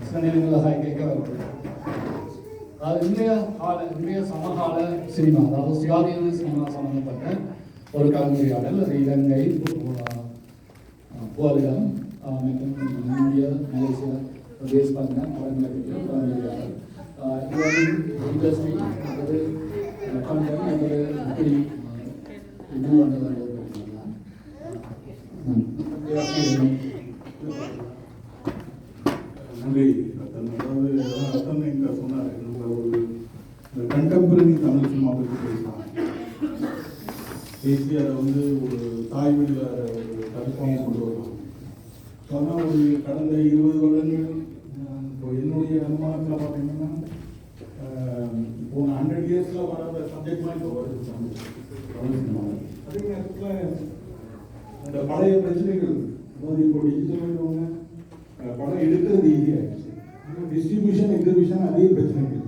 சில நேரங்களில் கேட்க வருது. அதாவது இன்றைய சமகால சினிமா, அதாவது சுயாதீன சினிமா சம்பந்தப்பட்ட ஒரு கலந்துரையாடல். அது இலங்கை, போலிடம் மற்றும் இந்திய, மலேசியா பேஸ் பண்ண படங்களை பற்றிய கலந்துரையாடல். இண்டஸ்ட்ரி அல்லது கம்பெனி அல்லது எப்படி இது பண்ணுறது. நன்றி ரத்தன். அதாவது ரத்தன் எங்க சொன்னார், நம்ம ஒரு கண்டெம்பரரி தமிழ் சினிமா பற்றி பேசலாம். பேசி அதை ஒரு தாய்மொழியில் ஒரு தடுப்பாக கொண்டு வரலாம். சொன்னால் ஒரு கடந்த 20 வருடங்கள் இப்போ என்னுடைய அனுமானத்தில் பார்த்தீங்கன்னா இப்போ 100 இயர்ஸில் வராத சப்ஜெக்ட்லாம் இப்போ வருது தமிழ் சினிமாவில். அதே நேரத்தில் அந்த பழைய பிரச்சனைகள், அதாவது இப்போ டிஜிட்டல் படம் எடுக்கிறது ஈஸியாகிடுச்சு, டிஸ்ட்ரிபியூஷன் எக்ஸிபியூஷன் அதே பிரச்சனைகள்.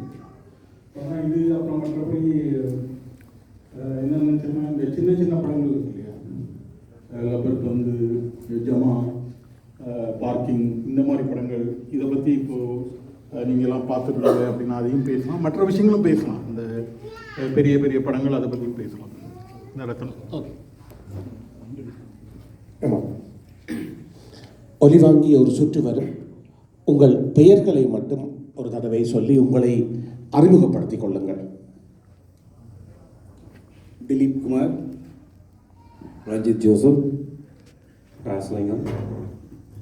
ஆனால் இது அப்புறம் மற்றபடி என்ன நினச்சோன்னா இந்த சின்ன சின்ன படங்கள் இருக்கு இல்லையா, லப்பர் ஜமா, பார்க்கிங், இந்த மாதிரி படங்கள், இதை பற்றி இப்போது நீங்கள்லாம் பார்த்துருக்கீங்க அப்படின்னா அதையும் பேசலாம், மற்ற விஷயங்களும் பேசலாம். இந்த பெரிய பெரிய படங்கள் அதை பற்றியும் பேசலாம். நடத்தணும். ஓகே. ஒலிவாங்கிய ஒரு சுற்று வரும். உங்கள் பெயர்களை மட்டும் ஒரு தடவை சொல்லி உங்களை அறிமுகப்படுத்திக் கொள்ளுங்கள். திலீப் குமார், ரஞ்சித் ஜோசப், ராசலிங்கம்,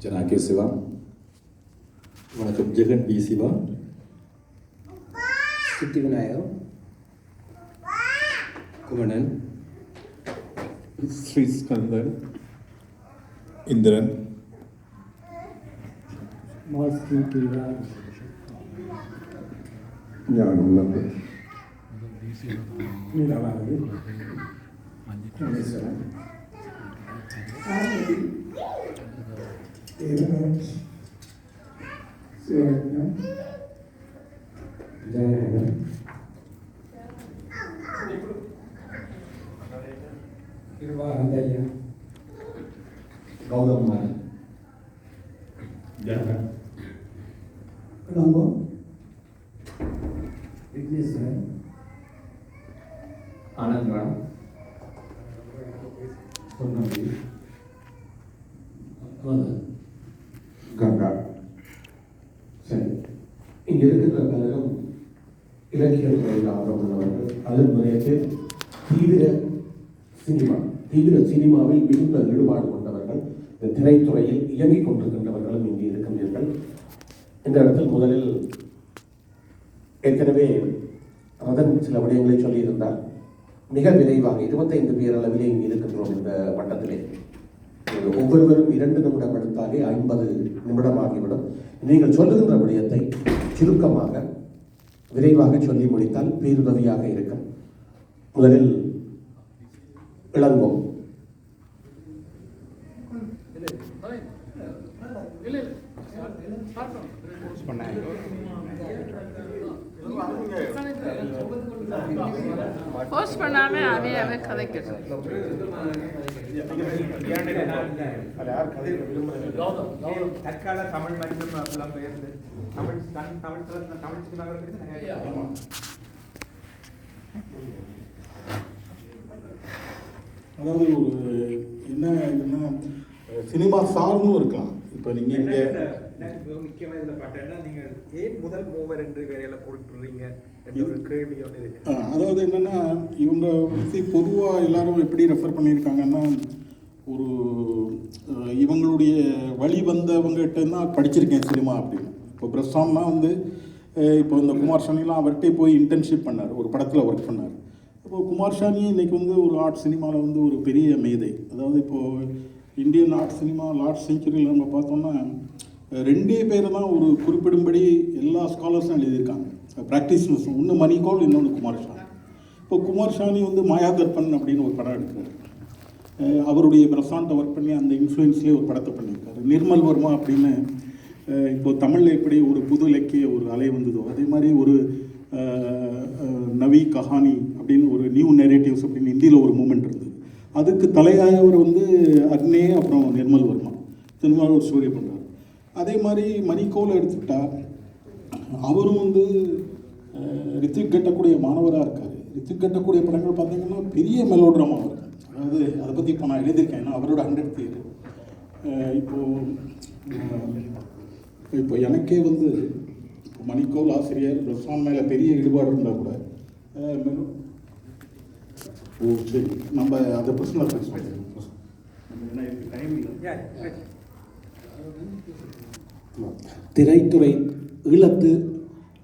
ஜனாகே சிவா, வணக்கம், ஜெகன் பி சிவா, சித்தி விநாயகம், குமணன், ஸ்ரீ ஸ்கந்தன், இந்திரன், கௌதம் மாறன், Colombo, Vigneswaran, ஆனந்த் ராம், பொன்னம்பி, கங்கா. சரி, இங்கே இருக்கின்ற பலரும் இலக்கிய துறையில் ஆர்வம் உள்ளவர்கள். அதன் முறைக்கு தீவிர சினிமாவில் மிகுந்த ஈடுபாடு கொண்டவர்கள், இந்த திரைத்துறையில் இயங்கிக் கொண்டிருக்கின்றவர்களும் இங்கே இருக்கின்றீர்கள். இந்த இடத்தில் முதலில் ஏற்கனவே ரதன் சில விடயங்களை சொல்லியிருந்தார். மிக விரைவாக 25 பேர் அளவிலே இங்கே இருக்கின்றோம். இந்த வட்டத்திலே ஒவ்வொருவரும் 2 நிமிடம் எடுத்தாலே 50 நிமிடமாகிவிடும். நீங்கள் சொல்லுகின்ற விடயத்தை சுருக்கமாக விரைவாக சொல்லி முடித்தால் பேருதவியாக இருக்கும். முதலில் இளங்கோ. போஸ்ட் பண்ணாம அவையாவே கதைக்கணும். தற்கால தமிழ் மற்றும் புலம்பெயர்ந்து தமிழ் அதாவது ஒரு என்ன சினிமா சார்ந்தும் இருக்கலாம். இப்போ நீங்கள் இங்கே முக்கியமாக இதில் பார்த்தேன்னா நீங்கள் ஏன் முதல் மூவர் என்று வேலையில் போட்டுறீங்க என்ற ஒரு கேள்வி ஒன்று இருக்கு. அதாவது என்னென்னா இவங்க பொதுவாக எல்லாரும் எப்படி ரெஃபர் பண்ணியிருக்காங்கன்னா ஒரு இவங்களுடைய வழி வந்தவங்ககிட்ட தான் படிச்சிருக்கேன் சினிமா அப்படின்னு. இப்போ பிரசாந்த்னா இப்போ இந்த குமார் சானிலாம் அவர்கிட்டே போய் இன்டர்ன்ஷிப் பண்ணார், ஒரு படத்தில் ஒர்க் பண்ணார். இப்போது குமார் சானி இன்றைக்கி ஒரு ஆர்ட் சினிமாவில் ஒரு பெரிய மேதை. அதாவது இப்போது இந்தியன் ஆர்ட் சினிமா லார்ட் செஞ்சுரியில் நம்ம பார்த்தோம்னா 2 பேர் தான் ஒரு குறிப்பிடும்படி எல்லா ஸ்காலர்ஸும் எழுதியிருக்காங்க. ப்ராக்டிஸ்னஸ், ஒன்று மணிகோல், இன்னொன்று குமார் சானி. இப்போ குமார் சானி மாயாதர்பன் அப்படின்னு ஒரு படம் எடுக்கிறார். அவருடைய பிரசாந்தை ஒர்க் பண்ணி அந்த இன்ஃப்ளூயன்ஸ்லேயே ஒரு படத்தை பண்ணியிருக்காரு. நிர்மல் வர்மா அப்படின்னு இப்போது தமிழில் எப்படி ஒரு புது இலக்கிய ஒரு அலை வந்ததோ அதே மாதிரி ஒரு நவி கஹானி அப்படின்னு ஒரு நியூ நெரேட்டிவ்ஸ் அப்படின்னு ஹிந்தியில் ஒரு மூமெண்ட் இருந்தது. அதுக்கு தலையாயவர் அக்னே, அப்புறம் நிர்மல் வர்மா சினிமாவில் ஒரு ஸ்டோரி பண்ணுறாரு. அதே மாதிரி மணிக்கோல் எடுத்துக்கிட்டா அவரும் வந்து ரித்திக் கட்டக்கூடிய மாணவராக இருக்கார். ரித்திக் கட்டக்கூடிய படங்கள் பார்த்தீங்கன்னா பெரிய மெலோட்ராமா இருக்கும். அதாவது அதை பற்றி இப்போ நான் எழுதியிருக்கேன். ஏன்னா அவரோட 100th இயர். இப்போ எனக்கே வந்து மணிக்கோல் ஆசிரியர் பிரசாந்த் மேலே பெரிய ஈடுபாடு இருந்தால் கூட சரி நம்ம அதை பர்சனலாக பேசுவோம். திரைத்துறை ஈழத்து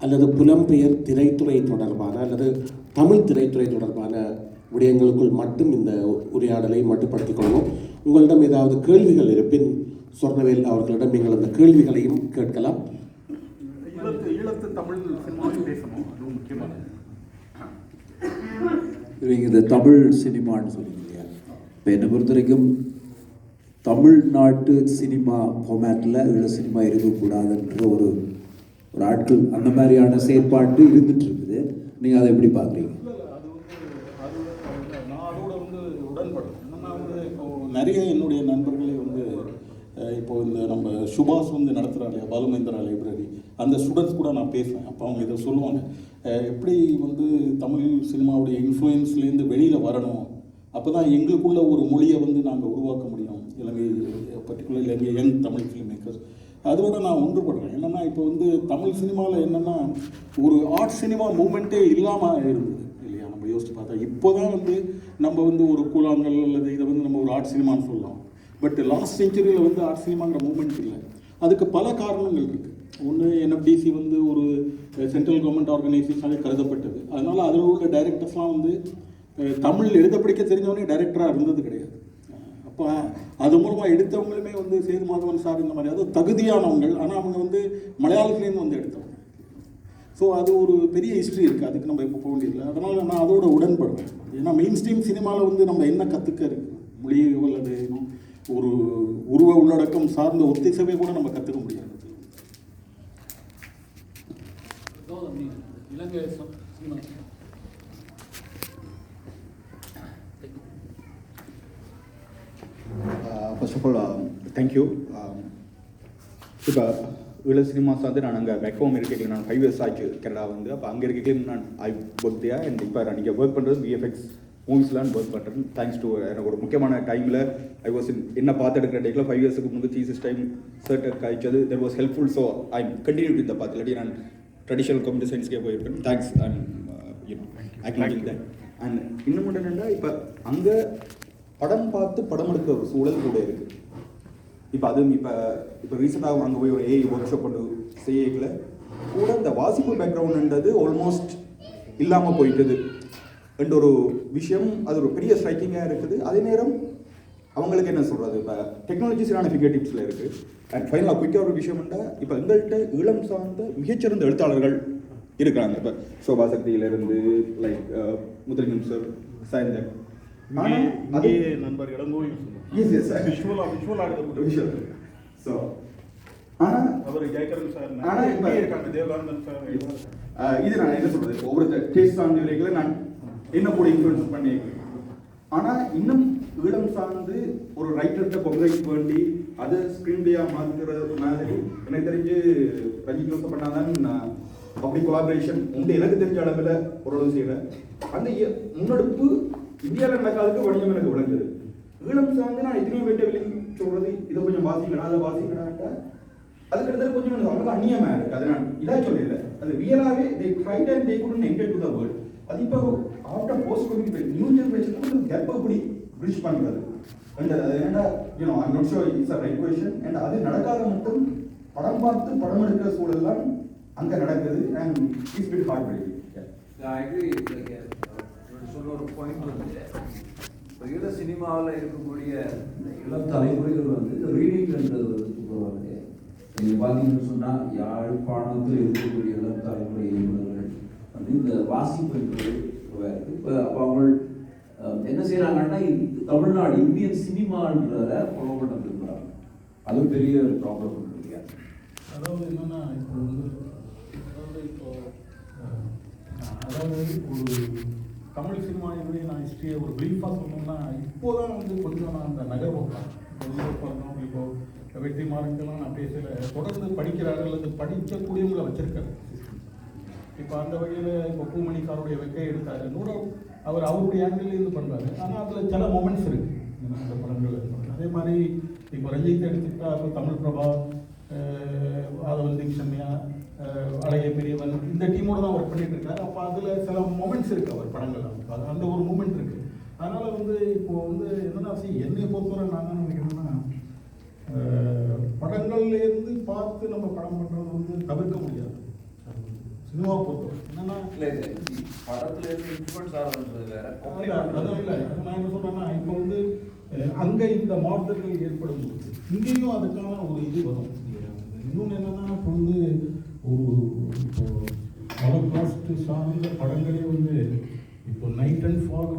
அல்லது புலம்பெயர் திரைத்துறை தொடர்பான அல்லது தமிழ் திரைத்துறை தொடர்பான விடயங்களுக்குள் மட்டும் இந்த உரையாடலை மட்டுப்படுத்திக் கொள்வோம். உங்களிடம் ஏதாவது கேள்விகள் இருப்பின் சொர்ணவேல் அவர்களிடம் நீங்கள் அந்த கேள்விகளையும் கேட்கலாம். ஈழத்து தமிழ் சினிமாவும் பேசணும், அதுவும் முக்கியமானது. இவங்க இந்த தமிழ் சினிமான்னு சொல்லுங்க இல்லையா? இப்போ என்னை பொறுத்த வரைக்கும் தமிழ்நாட்டு சினிமா ஃபார்மேட்டில் ஈழ சினிமா இருக்கக்கூடாதுன்ற ஒரு ஆட்கள் அந்த மாதிரியான செயற்பாட்டு இருந்துட்டு இருக்குது. நீங்கள் அதை எப்படி பார்க்குறீங்க? நான் அதோட வந்து உடன்படுறேன். என்னன்னா வந்து இப்போ நிறைய என்னுடைய நண்பர்களே வந்து இப்போ இந்த நம்ம சுபாஷ் வந்து நடத்துகிறாங்க இல்லையா, பாலுமேந்திரா லைப்ரரி, அந்த ஸ்டூடெண்ட்ஸ் கூட நான் பேசுவேன். அப்போ அவங்க இதை சொல்லுவாங்க, எப்படி வந்து தமிழ் சினிமாவுடைய இன்ஃப்ளூயன்ஸ்லேருந்து வெளியில் வரணும், அப்போ தான் எங்களுக்குள்ள ஒரு மொழியை வந்து நாங்கள் உருவாக்க முடியும், இலங்கை பர்டிகுலர் இலங்கை யங் தமிழ் ஃபிலிம் மேக்கர்ஸ். அதோட நான் ஒன்றுபடுறேன். என்னென்னா இப்போ வந்து தமிழ் சினிமாவில் என்னென்னா ஒரு ஆர்ட் சினிமா மூமெண்ட்டே இல்லாமல் இருந்தது இல்லையா? நம்ம யோசிச்சு பார்த்தா இப்போ தான் வந்து நம்ம வந்து ஒரு கூழாங்கல் அல்லது இதை வந்து நம்ம ஒரு ஆர்ட் சினிமான்னு சொல்லலாம். பட் லாஸ்ட் செஞ்சுரியில் வந்து ஆர்ட் சினிமாங்கிற மூமெண்ட் இல்லை. அதுக்கு பல காரணங்கள் இருக்குது. ஒன்று, NFDC வந்து ஒரு சென்ட்ரல் கவர்மெண்ட் ஆர்கனைசேஷனாக கருதப்பட்டது. அதனால் அதில் உள்ள டைரக்டர்ஸ்லாம் வந்து தமிழ் எழுத படிக்க தெரிஞ்சவனே டைரக்டராக இருந்தது கிடையாது. அப்போ அது மூலமாக எடுத்தவங்களுமே வந்து சேது மாதவன் சார் இந்த மாதிரி அதாவது தகுதியானவங்கள், ஆனால் அவங்க வந்து மலையாளத்துலேருந்து வந்து எடுத்தவங்க. ஸோ அது ஒரு பெரிய ஹிஸ்ட்ரி இருக்குது, அதுக்கு நம்ம இப்போ போக வேண்டியதில்லை. அதனால் நான் அதோட உடன்படுவேன். ஏன்னா மெயின் ஸ்ட்ரீம் சினிமாவில் வந்து நம்ம என்ன கற்றுக்க இருக்குது, மொழி அல்லது ஒரு உருவ உள்ளடக்கம் சார்ந்த ஒத்திசைவை கூட நம்ம கற்றுக்க முடியாது. இலங்கை ஃபர்ஸ்ட் ஆஃப் ஆல் தேங்க்யூ. இப்போ ஈழ சினிமாஸ் வந்து நான் அங்கே பேக் ஹோம் இருக்க நான் 5 years ஆச்சு கனடா வந்து. அப்போ அங்கே இருக்க நான் ஒர்க் தியா அண்ட் இப்போ நான் இங்கே ஒர்க் பண்ணுறது VFX மூவிஸ்லாம் ஒர்க் பண்ணுறேன். தேங்க்ஸ் டு எனக்கு ஒரு முக்கியமான டைமில் ஐ வாஸ் என்ன பார்த்து எடுக்கிற டேக்கில் 5 years முன்பு தீசிஸ் டைம் சர்ட் காய்ச்சது that was helpful. So I continue இந்த பார்த்து இல்லாட்டி நான் ட்ரெடிஷனல் கம்ப்யூட்டர் சயின்ஸ்க்கே போயிருக்கேன். தேங்க்ஸ் அண்ட் ஆக்டிவிட்டி தான். அண்ட் இன்னும் என்னென்னா இப்போ அங்கே படம் பார்த்து படம் எடுக்கிற ஒரு சூழல் கூட இருக்குது. இப்போ அதுவும் இப்போ ரீசெண்டாக அங்கே போய் ஒரு AI ஒர்க் ஷாப் பண்ணி செய்யல கூட இந்த வாசிப்பு பேக்ரவுண்டுன்றது ஆல்மோஸ்ட் இல்லாமல் போயிட்டுது என்ற ஒரு விஷயம். அது ஒரு பெரிய ஸ்ட்ரைக்கிங்காக இருக்குது. அதே நேரம் அவங்களுக்கு என்ன சொல்கிறது, இப்போ டெக்னாலஜிஸான ஃபிகர்டிவ்ஸில் இருக்குது. அண்ட் ஃபைனலாக குயிக்காக ஒரு விஷயம்னா இப்போ எங்கள்கிட்ட ஈழம் சார்ந்த மிகச்சிறந்த எழுத்தாளர்கள் இருக்கிறாங்க. இப்போ சோபா சக்தியிலேருந்து லைக் முத்துலிங்கம் சார், சாயந்தர். ஆனால் அதே நண்பர் இளங்கோயும் ஸோ ஆனால் அவர் ஜெயகரன் சார், ஆனால் இப்போ இருக்காங்க தேவகானந்தன் சார். இது நான் என்ன சொல்கிறது, ஒவ்வொரு டேஸ்ட் சார்ந்த விலைகளை நான் என்ன கூட இன்ஃப்ளூயன்ஸ் பண்ணியிருக்கேன். ஆனால் இன்னும் ஈழம் சார்ந்து ஒரு ரைட்டர்கிட்ட கொங்கரைட் வேண்டி அதை ஸ்க்ரீன் பிளேயாக மாற்றுறது மாதிரி எனக்கு தெரிஞ்சு ரஞ்சித் யோசனை பண்ணாதான் அப்படி கொலாபரேஷன் உண்டு. எனக்கு தெரிஞ்ச அளவில் ஓரளவு செய்கிறேன். அந்த முன்னெடுப்பு இந்தியாவில் நடக்காதுக்கு வணிகம் எனக்கு விளங்குது. ஈழம் சார்ந்து நான் எத்தனையோ பேட்ட விலைன்னு சொல்கிறது, இதை கொஞ்சம் வாசிக்கணும் அதை வாசிக்கணும்ட்டா அதுக்கடுத்து கொஞ்சம் அவங்களுக்கு அந்நியமாக இருக்குது. அதை நான் இதாக சொல்லல, அது ரியலாகவே they tried and they couldn't enter to the world. அது இப்போ after post covid new generation gap எப்படி பிரிட்ஜ் பண்ணுறது அண்ட் அது என்னடா you know I'm not sure it's a right question. And அது நடக்காத மட்டும் படம் பார்த்து படம் எடுக்கிற சூழல்லாம் அங்கே நடக்குது. And it's bit heart breaking. சொல்ல ஒரு பாயிண்ட் வந்து இப்போ ஈழ சினிமாவில் இருக்கக்கூடிய இளம் தலைமுறைகள் வந்து ரீடிங்ன்றது வந்து போவாங்க. நீங்கள் பார்த்தீங்கன்னு சொன்னால் யாழ்ப்பாணத்தில் இருக்கக்கூடிய இளம் தலைமுறை இயக்குநர்கள் வந்து இந்த வாசிப்பு என்பது இருக்குது. இப்போ அப்போ அவங்க என்ன செய்கிறாங்கன்னா தமிழ்நாடு இந்தியன் சினிமான்றதை ஃபாலோ பண்ண விரும்புகிறாங்க. அது பெரிய ஒரு ப்ராப்ளம் இல்லையா? அதாவது என்னென்னா இப்போ வந்து அதாவது ஒரு தமிழ் சினிமாவினுடைய நான் ஹிஸ்ட்ரியை ஒரு பிரீஃபாக சொல்லணும்னா இப்போ தான் வந்து கொஞ்சம் நான் அந்த நகர்வோம் இப்போ வந்து பார்த்தோம். இப்போ வெற்றிமாறனுக்கெல்லாம் நான் பேசல, தொடர்ந்து படிக்கிறார்கள் அல்லது படிக்கக்கூடியவங்களை வச்சிருக்காரு. இப்போ அந்த வகையில் இப்போ பூமணி சாருடைய வெக்கை எடுத்தாரு, அவர் அவருடைய ஆங்கிலேருந்து பண்ணுறாரு. ஆனால் அதில் சில மொமெண்ட்ஸ் இருக்குது அந்த படங்கள். அதே மாதிரி இப்போ ரஞ்சித் எடுத்துக்கிட்டா இப்போ தமிழ் பிரபா, ஆதவன் தீக்ஷன்யா, அழகிய பெரியவன், இந்த டீமோட தான் ஒர்க் பண்ணிட்டு இருக்காரு. அப்போ அதில் சில மொமெண்ட்ஸ் இருக்குது அவர் படங்கள், அந்த ஒரு மூமெண்ட் இருக்குது. அதனால் இப்போ என்னென்னா என்னை பொறுத்தவரை நான் என்ன நினைக்கிறேன்னா, படங்கள்லேருந்து பார்த்து நம்ம படம் பண்ணுறது தவிர்க்க முடியாது. சினிமா பொறுத்தவரை என்னன்னா படத்துல இருந்து இன்ஃப்ளூயன்ஸ் ஆகிறது வேற. அதான் இல்லை, நான் என்ன சொல்றேன்னா, இப்போ அங்கே இந்த மாற்றங்கள் ஏற்படும் போது இங்கேயும் அதுக்கான ஒரு இது வரும். இன்னொன்று என்னன்னா, இப்போ இப்போ ஹாலோகாஸ்ட் சார்ந்த படங்களே இப்போ நைட் அண்ட் ஃபாக்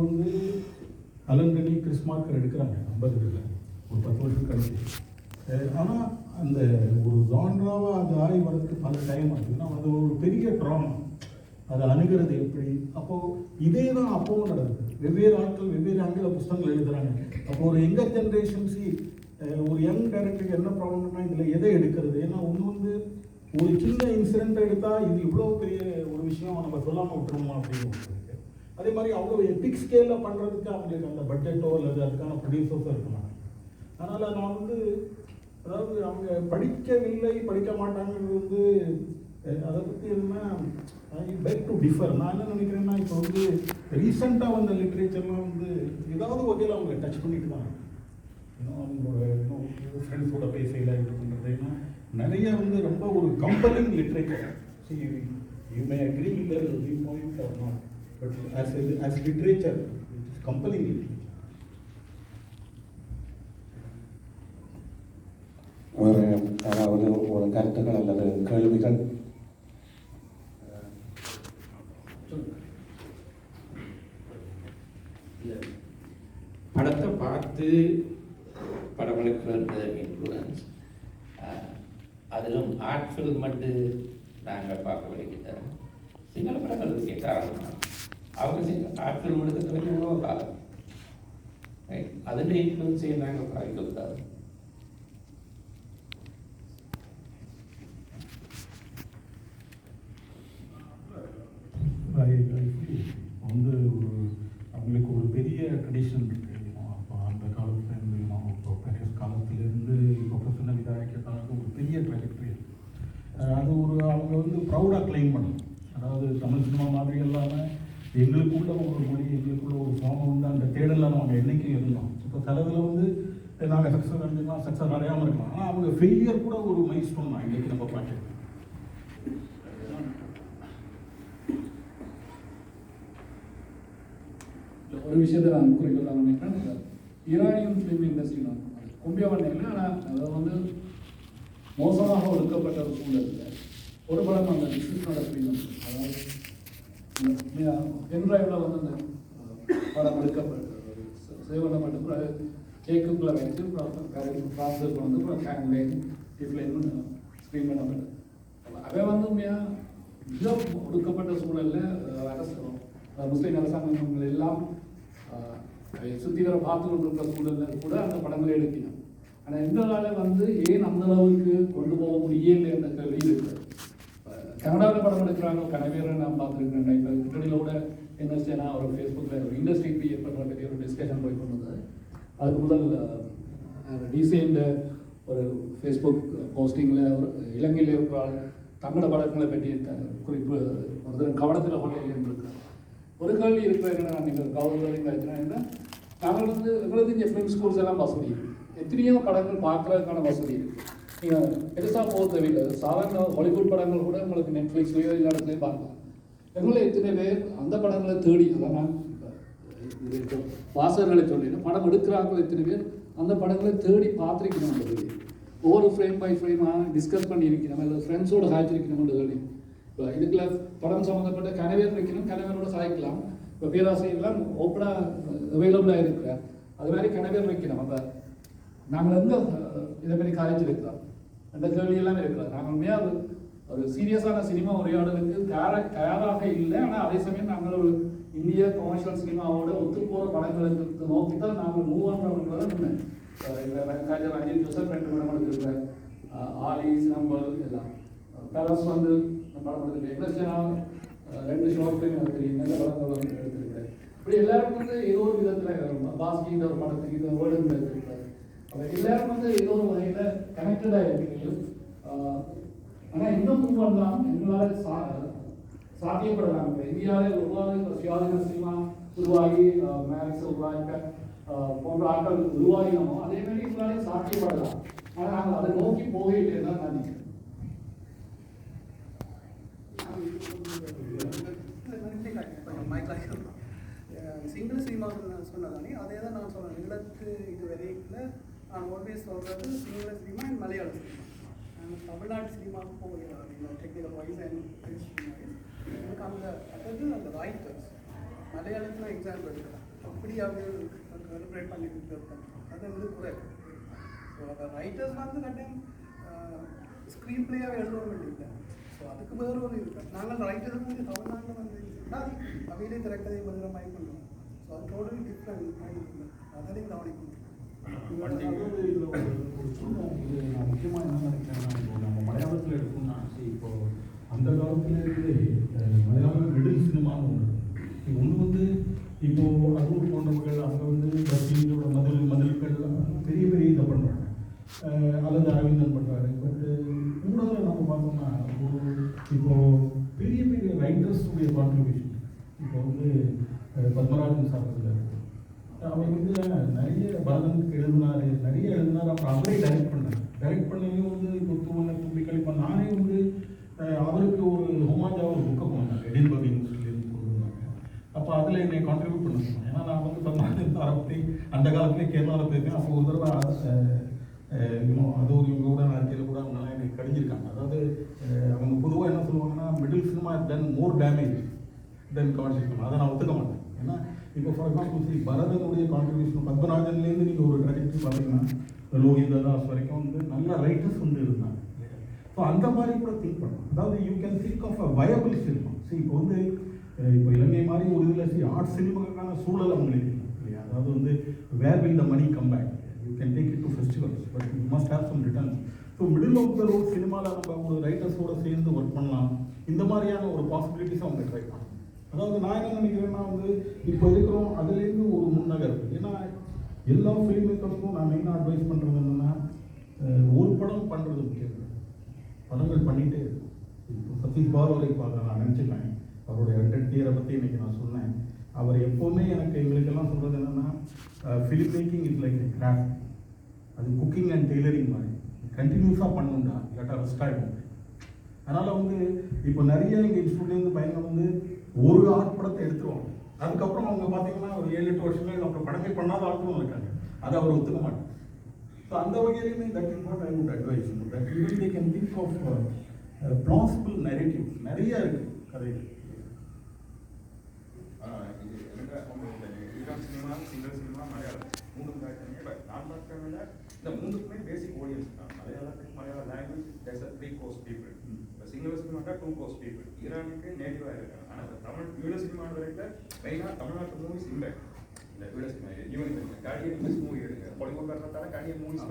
அலங்கனி கிறிஸ்மார்க்கர் எடுக்கிறாங்க 50 ஒரு 10 வருஷம் கழிச்சு. ஆனால் அந்த ஒரு ஜான்ராவாக அது ஆகி வரதுக்கு பல டைம் ஆகுது. ஏன்னா அது ஒரு பெரிய ட்ராமா, அதை அணுகிறது எப்படி. அப்போது இதே தான் அப்போவும் நடக்குது. வெவ்வேறு ஆட்கள் வெவ்வேறு ஆங்கில புத்தகங்கள் எழுதுகிறாங்க. அப்போ ஒரு யங்கர் ஜென்ரேஷன்ஸி ஒரு யங் டைரக்டருக்கு என்ன ப்ராப்ளம்னா, இதில் எதை எடுக்கிறது. ஏன்னா ஒன்று ஒரு சின்ன இன்சிடென்ட் எடுத்தால் இது இவ்வளோ பெரிய ஒரு விஷயம் நம்ம சொல்லாமல் விட்டுருமா அப்படின்னு. அதே மாதிரி அவ்வளோ எபிக் ஸ்கேலில் பண்ணுறதுக்கு அவங்களுக்கு அந்த பட்ஜெட்டோ அல்லது அதுக்கான ப்ரொடியூசர்ஸோ இருக்கலாம். அதனால் நான் அதாவது அவங்க படிக்கவில்லை, படிக்க மாட்டாங்கிறது அதை பற்றி என்ன, ஐ பெக் டு டிஃபர். நான் என்ன நினைக்கிறேன்னா, இப்போ ரீசெண்டாக வந்த லிட்ரேச்சர்லாம் ஏதாவது வகையில் அவங்க டச் பண்ணிட்டு தான் அவங்களோட ஃப்ரெண்ட்ஸோட பேசையில் இது பண்ணுறது. ஏன்னா நிறைய ரொம்ப ஒரு compelling literature. You may agree with the view point or not, but as literature it is compelling literature. அதாவது ஒரு கருத்துக்கள் அல்லது கேள்விகள். படத்தை பார்த்து படம் எடுக்கிற இன்ஃப்ளூயன்ஸ், அதிலும் ஆர்ட் ஃபில்ம் மட்டும் நாங்கள் பார்க்க வேண்டியது. சிங்கள படங்கள் கேட்டாங்க அவங்க ஆர்ட் ஃபில்ம் எடுக்கிறதுக்கு எவ்வளோ காலம், அதில் இன்ஃப்ளூயன்ஸையும் நாங்கள் பார்க்கக்கூடாது. அவங்களுக்கு ஒரு பெரிய ட்ரெடிஷன் இருக்குது. அப்போ அந்த காலத்துலேருந்து இப்போ பெரிய காலத்துலேருந்து இப்போ பிரசன்ன விதாயக்க காலத்துக்கு ஒரு பெரிய ட்ரெஜெக்டரி அது அவங்க ப்ரௌடாக கிளைம் பண்ணணும். அதாவது தமிழ் சினிமா மாதிரி இல்லாமல் எங்களுக்குள்ள ஒரு மொழி, எங்களுக்குள்ள ஒரு ஃபார்ம் அந்த தேடலாம் அவங்க என்றைக்கும் இருந்தோம். இப்போ சிலதில் நாங்கள் சக்ஸஸ் அடைஞ்சிக்கலாம், சக்ஸஸ் அடையாமல் இருக்கலாம். ஆனால் அவங்க ஃபெயிலியர் கூட ஒரு மைல் ஸ்டோன் தான் இன்றைக்கி நம்ம பார்க்கலாம். ஒரு விஷயத்தை நான் குறிப்பிடலாம் நினைக்கிறேன். ஈரானியன் ஃபிலிம் இண்டஸ்ட்ரி நான் கும்பியவன் இல்லை, ஆனால் அதை மோசமாக ஒடுக்கப்பட்ட ஒரு சூழலில் ஒரு படம் அந்த டிஸ்கிரிப்ஷனோட ஃபிலிம், அதாவது பென்ட்ரைவில் அந்த படம் எடுக்கப்பட்டு சேவ் பண்ணப்பட்டு கேக்குக்குள்ளே வைத்து ப்ராசஸர் கேன்லைன் டிஃப்லைன் ஸ்க்ரீன் பண்ணப்பட்டு அவன் மிக ஒடுக்கப்பட்ட சூழலில் அரசு முஸ்லீம் அரசாங்கங்கள் எல்லாம் சுற்றி வர பார்த்து கொண்டிருக்கிற சூழலில் கூட அந்த படங்களை எடுக்கணும். ஆனால் இந்த நாளில் ஏன் அந்த அளவுக்கு கொண்டு போக முடியலை என்ற கேள்வி இருக்குது. கனடாவில் படம் எடுக்கிறாங்க, கனவேரை நான் பார்த்துருக்கேன். இப்போ இன்டர்வியூவில் கூட என்ன செய்யனா ஒரு ஃபேஸ்புக்கில் ஒரு இண்டஸ்ட்ரி கிரியேட் பண்ணுற பற்றி ஒரு டிஸ்கஷன் போய் கொண்டு அதுக்கு முதல் ரீசெண்ட் ஒரு ஃபேஸ்புக் போஸ்டிங்கில் ஒரு இலங்கையில் இருக்கிறாள் தங்களோட படங்களை பற்றி குறிப்பு ஒரு கவனத்தில் கொள்ளையில் இருந்திருக்காங்க. ஒரு கேள்வி இருக்கிற நீங்கள் கவர்மெண்ட் என்ன நாங்கள் எங்களுக்கு இங்கே ஃபிலிம் ஸ்கூல்ஸ் எல்லாம் வசதி எத்தனையோ படங்கள் பார்க்குறதுக்கான வசதி இருக்குது. நீங்கள் பெருசாக போக தேவையில்லை. சாதாரண ஹாலிவுட் படங்கள் கூட உங்களுக்கு நெட்ஃப்ளிக்ஸ்லேயோ எல்லா இடத்துலையும் பார்க்கலாம். எங்களை எத்தனை பேர் அந்த படங்களை தேடி, அதான் வாசகர்களை சொல்லிடுறேன், படம் எடுக்கிறாங்க எத்தனை பேர் அந்த படங்களை தேடி பார்த்துருக்கணும். ஒவ்வொரு ஃப்ரேம் பை ஃப்ரேமாக டிஸ்கஸ் பண்ணியிருக்கணும், இல்லை ஃப்ரெண்ட்ஸோடு சாய்ச்சிருக்கணும்னு சொல்லி. இப்போ இதுக்குள்ள படம் சம்மந்தப்பட்ட கனவேர் வைக்கணும், கனவேரோட சாய்க்கலாம். இப்போ பேராசிரியர்லாம் ஓப்பனாக அவைலபிளாக இருக்கிறார். அது மாதிரி கனவேர் வைக்கணும். அப்போ நாங்கள் எங்கே இதை மாதிரி காய்ச்சிருக்கிறோம் அந்த கேள்வியெல்லாம் இருக்கிறோம். நாங்கள் உண்மையாக ஒரு சீரியஸான சினிமா உரையாடலுக்கு தயாராக இல்லை. ஆனால் அதே சமயம் நாங்கள் ஒரு இந்திய கமர்ஷியல் சினிமாவோட ஒத்து போகிற படங்களுக்கு நோக்கி தான் நாங்கள் மூவ் பண்ணுறவங்கள இந்த அஜித் ஜோசப் 2 படம் எடுத்திருக்கிறேன். ஆலி சினம்பல் எல்லாம் பேலஸ் வந்து படம் எடுத்திருக்கேன். எக்ஸப்ஷனாக 2 ஷார்ட் ஃபிலிம் எடுத்திருக்கேன். நல்ல படங்கள் வந்து எடுத்திருக்கிறேன். இப்படி எல்லாரும் வந்து ஏதோ ஒரு விதத்தில் பாஸ்கி இந்த ஒரு படத்துக்கு இந்த வேர்ல்டு எடுத்திருக்காரு. அப்போ எல்லாரும் வந்து ஏதோ ஒரு வகையில் கனெக்டடாக இருக்கீங்க. ஆனால் இன்னும் மூவ் பண்ணலாம் எங்களால் சாத்தியப்படலாம். இப்போ இந்தியாவில் உருவாக சுயாதீன சினிமா உருவாகி மேக்ஸ் உருவாக்க போன்ற ஆட்கள் உருவாகினோமோ அதே மாதிரி எங்களாலே சாத்தியப்படலாம். ஆனால் நாங்கள் அதை நோக்கி போகவில்லைன்னு தான் நான் நினைக்கிறேன். சிங்கிள் சினிமா சொன்னதானே அதே தான் நான் சொல்கிறேன். ஈழத்து இது வரைக்கும் நான் ஆல்வேஸ் சொல்கிறது சிங்கிள் சினிமா அண்ட் மலையாள சினிமா. தமிழ்நாடு சினிமாவுக்கு போகிறேன் டெக்னிக்கல் வைஸ் அண்ட் எனக்கு அந்த அதாவது அந்த ரைட்டர்ஸ் மலையாளத்தில் எக்ஸாம்பிள் எடுக்கிறேன் அப்படி அவர்கள் செலிப்ரேட் பண்ணிட்டு இருக்காங்க. அது வந்து குறைவு. ஸோ அந்த ரைட்டர்ஸ் வந்து கட்டாயம் ஸ்க்ரீன் பிளேயாகவே எழுத வேண்டியது. ஸோ அதுக்கு வேறு ஒரு இருக்கு. நாங்கள் ரைட்டர்ஸ் வந்து தமிழ்நாட்டில் வந்து அவையிலே திரைக்கதை மதுரை மாதிரி பண்ணுறோம். ஸோ அது டோட்டலி டிஃப்ரெண்ட் அதையும் கவனிக்கணும். முக்கியமாக என்ன நினைக்கிறேன்னா இப்போ நம்ம மலையாளத்தில் எடுக்கணும்னா இப்போ அந்த காலத்திலேருந்தே மலையாளம் மிடில் சினிமான்னு ஒன்று வந்து இப்போ அரூர் போன்றவர்கள் அங்கே வந்து பஸ்ஸிங்களோட மதில்கள் பெரிய பெரிய இதை பண்ணுறாங்க அல்லது அரவிந்தன் பண்ணுறாரு. பட் கூட நம்ம பார்த்தோம்னா இப்போ பெரிய பெரிய ரைட்டர்ஸுடைய கான்ட்ரிபியூஷன் இப்போ வந்து பத்மராஜன் சார் அவர் வந்து நிறைய பரதனுக்கு எழுதினார், நிறைய எழுதினார். அப்புறம் அவரே டைரக்ட் பண்ணார். டைரக்ட் பண்ணியும் வந்து இப்போ தூவன தும்பிக்கல் இப்போ நானே வந்து அவருக்கு ஒரு ஹோமாஜா ஒரு புக்கை கொண்டாங்க எடின்பர்க் யூனிவர்சிட்டியிலேருந்து கொண்டு வந்தாங்க. அப்போ அதில் என்னை கான்ட்ரிபியூட் பண்ண சொன்னாங்க. ஏன்னா நான் வந்து பத்மராஜன் சாரை பற்றி அந்த காலத்துலேயே கேரளாவில் போயிருக்கேன். அப்போ ஒரு தடவை இன்னும் அது ஒரு இவங்க கூட அறிக்கையில் கூட அவங்களாம் எனக்கு கடிஞ்சிருக்காங்க. அதாவது அவங்க பொதுவாக என்ன சொல்லுவாங்கன்னா மிடில் சினிமா தென் மோர் டேமேஜ் தென் கமர்ஷியல் சினிமா. அதை நான் ஒத்துக்க மாட்டேன். ஏன்னா இப்போ ஃபார் எக்ஸாம்பிள் பரதனுடைய கான்ட்ரிபியூஷன் பத்மராஜன்லேருந்து நீங்கள் ஒரு ட்ராஜெக்டரி பார்த்தீங்கன்னா லோகிதாஸ் வரைக்கும் வந்து நல்ல ரைட்டர்ஸ் வந்து இருந்தாங்க. ஸோ அந்த மாதிரி கூட திங்க் பண்ணலாம். அதாவது you can think of a viable cinema. So இப்போ வந்து இப்போ இலங்கை மாதிரி ஒரு இதில் ஆர்ட் சினிமாக்கான சூழல் அவங்களுக்கு இல்லை இல்லையா? அதாவது வந்து where will the money come back, you can take it to festivals but you must have some returns. So middle of the road சினிமாவில் நம்ம ஒரு ரைட்டர்ஸோடு சேர்ந்து ஒர்க் பண்ணலாம். இந்த மாதிரியான ஒரு பாசிபிலிட்டிஸை அவங்க ட்ரை பண்ணலாம். அதாவது நான் என்ன நினைக்கிறேன்னா வந்து இப்போ இருக்கிறோம் அதுலேருந்து ஒரு முன்னகர்வு. ஏன்னா எல்லா ஃபிலிம் மேக்கர்ஸும் நான் மெயினாக அட்வைஸ் பண்ணுறது என்னென்னா ஒரு படம் பண்ணுறது முக்கியம். படங்கள் பண்ணிகிட்டே இருக்கும். இப்போ சதீஷ் பாலோரை பார்க்க நான் நினச்சிட்டேன். அவருடைய 100th இயரை பற்றி இன்றைக்கி நான் சொன்னேன். அவர் எப்போவுமே எனக்கு எங்களுக்கெல்லாம் சொல்கிறது என்னென்னா film making is like craft. அது குக்கிங் அண்ட் டெய்லரிங் மாதிரி கண்டினியூஸாக பண்ணுண்டா இல்லாட்டா ரெஸ்ட் ஆகிடும். அதனால் வந்து இப்போ நிறைய எங்கள் இன்ஸ்டியூட்லேருந்து பையன் வந்து ஒரு ஆர்ட் படத்தை எடுத்துருவாங்க. அதுக்கப்புறம் அவங்க பார்த்தீங்கன்னா ஒரு 7-8 வருஷங்கள் அப்புறம் படமே பண்ணாத ஆட்களும் இருக்காங்க. அதை அவர் ஒத்துக்க மாட்டார். ஸோ அந்த வகையிலுமே that is what I would advise that even they can think of plausible narratives நிறைய இருக்குது கதைகள். Iran cinema, single cinema, Malayalam 3 பார்த்தீங்க. பட் நான் பார்க்கறதுல இந்த 3க்குமே பேசிக் ஆடியன்ஸ் தான். மலையாளத்துக்கு மலையாள லாங்குவேஜ் தேர்ஸ் 3 கோர்ஸ் பீப்புள். இப்போ சிங்கிள் சினிமாக்கா 2 கோர்ஸ் பீப்புள். ஈரானுக்கு நேட்டிவாக இருக்காங்க. ஆனால் தமிழ் ஈழ சினிமா வரைக்கும் மெயினாக தமிழ்நாட்டு மூவிஸ் இம்பேக்ட் இந்த ஈழ cinema even Guardian English movie எடுங்க பாலிவுட் வர்றதால கார்டியன் மூவிஸ்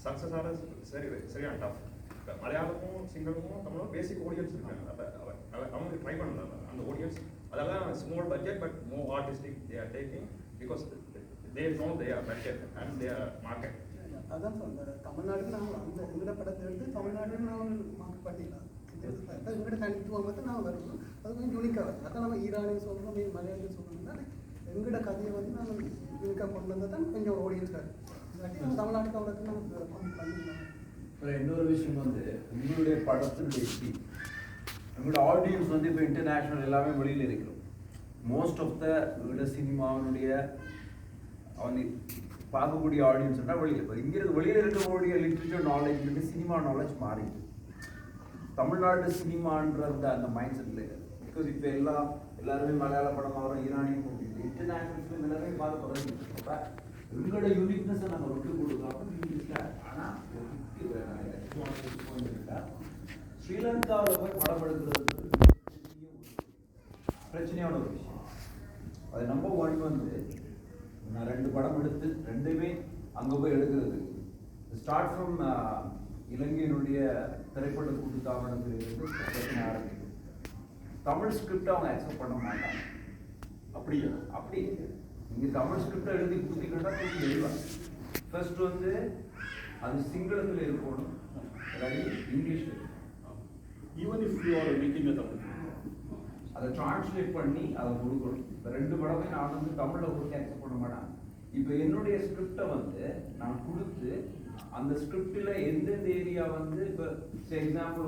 சக்ஸஸ் ஆக சரியான டஃப். இப்போ மலையாளமும் சிங்களுக்கும் தமிழும் பேசிக் ஆடியன்ஸ் இருக்காங்க. அப்போ அவங்க ட்ரை பண்ணலாம் அந்த ஆடியன்ஸ். அதெல்லாம் small budget but more artistic they are taking because they know they are budget and they are market. அதான் சொல்கிறேன். தமிழ்நாடுக்கு நாங்கள் அந்த எங்கட படத்தை எடுத்து தமிழ்நாடு நாங்கள் மார்க் பண்ணிடலாம். எங்கள்கிட்ட தனித்துவம் வந்து நாங்கள் வருவோம். அது கொஞ்சம் யூனிக்காக வருது. அதான் நம்ம ஈரானையும் சொல்கிறோம் மலையாளையும் சொல்கிறோம்னா எங்கட கதையை வந்து நாங்கள் யூனிக்காக கொண்டு வந்தால் தான் கொஞ்சம் ஆடியன்ஸாக இல்லாட்டி நம்ம தமிழ்நாட்டுக்கு அவ்வளோக்கு நம்ம பண்ணிடலாம். இன்னொரு விஷயம் வந்து உங்களுடைய படத்தினுடைய ஸ்பீட் எங்களோட ஆடியன்ஸ் வந்து இப்போ இன்டர்நேஷ்னல் எல்லாமே வெளியில் இருக்கிறோம். மோஸ்ட் ஆஃப் த ஈழ சினிமாவினுடைய அவங்க பார்க்கக்கூடிய ஆடியன்ஸ்னால் வெளியில் இப்போ இங்கிருந்து வெளியில் இருக்கக்கூடிய லிட்ரேச்சர் நாலேஜ் வந்து சினிமா நாலேஜ் மாறிடுது. தமிழ்நாடு சினிமான்ற அந்த மைண்ட் செட்டில் பிகாஸ் இப்போ எல்லாருமே மலையாள படம் வரும், ஈரானியும் போகுது, இன்டர்நேஷ்னல் ஃபிலிம் எல்லாமே பார்க்க தொடங்கிட்டு எங்களோட யூனிக்னஸை நம்ம விட்டு கொடுக்கலாம். ஆனால் ஸ்ரீலங்காவில் போய் படம் எடுக்கிறது பிரச்சனையான ஒரு விஷயம். அது நம்பர் 1 வந்து நான் 2 படம் எடுத்து 2மே அங்கே போய் எடுக்கிறதுக்கு ஸ்டார்ட் ஃப்ரம் இலங்கையினுடைய திரைப்பட கூட்டுத்தாபனத்திலிருந்து பிரச்சனை ஆரம்பிக்கும். தமிழ் ஸ்கிரிப்ட் அவங்க அக்செப்ட் பண்ண மாட்டாங்க. அப்படியா? அப்படி இங்கே தமிழ் ஸ்கிரிப்டை எழுதி கொடுத்தீங்கன்னா கொஞ்சம் எழுதுவாங்க. ஃபர்ஸ்ட் வந்து அது சிங்களத்தில் இருக்கணும், இல்லாட்டி இங்கிலீஷில். Even if you are making a Tamil, அதை டிரான்ஸ்லேட் பண்ணி அதை கொடுக்கணும். இந்த 2 படமே நான் வந்து தமிழில் கொடுத்து அக்செப்ட் பண்ண மாட்டேன். இப்போ என்னுடைய ஸ்கிரிப்டை வந்து நான் கொடுத்து அந்த ஸ்கிரிப்டில் எந்தெந்த ஏரியா வந்து இப்போ எக்ஸாம்பிள்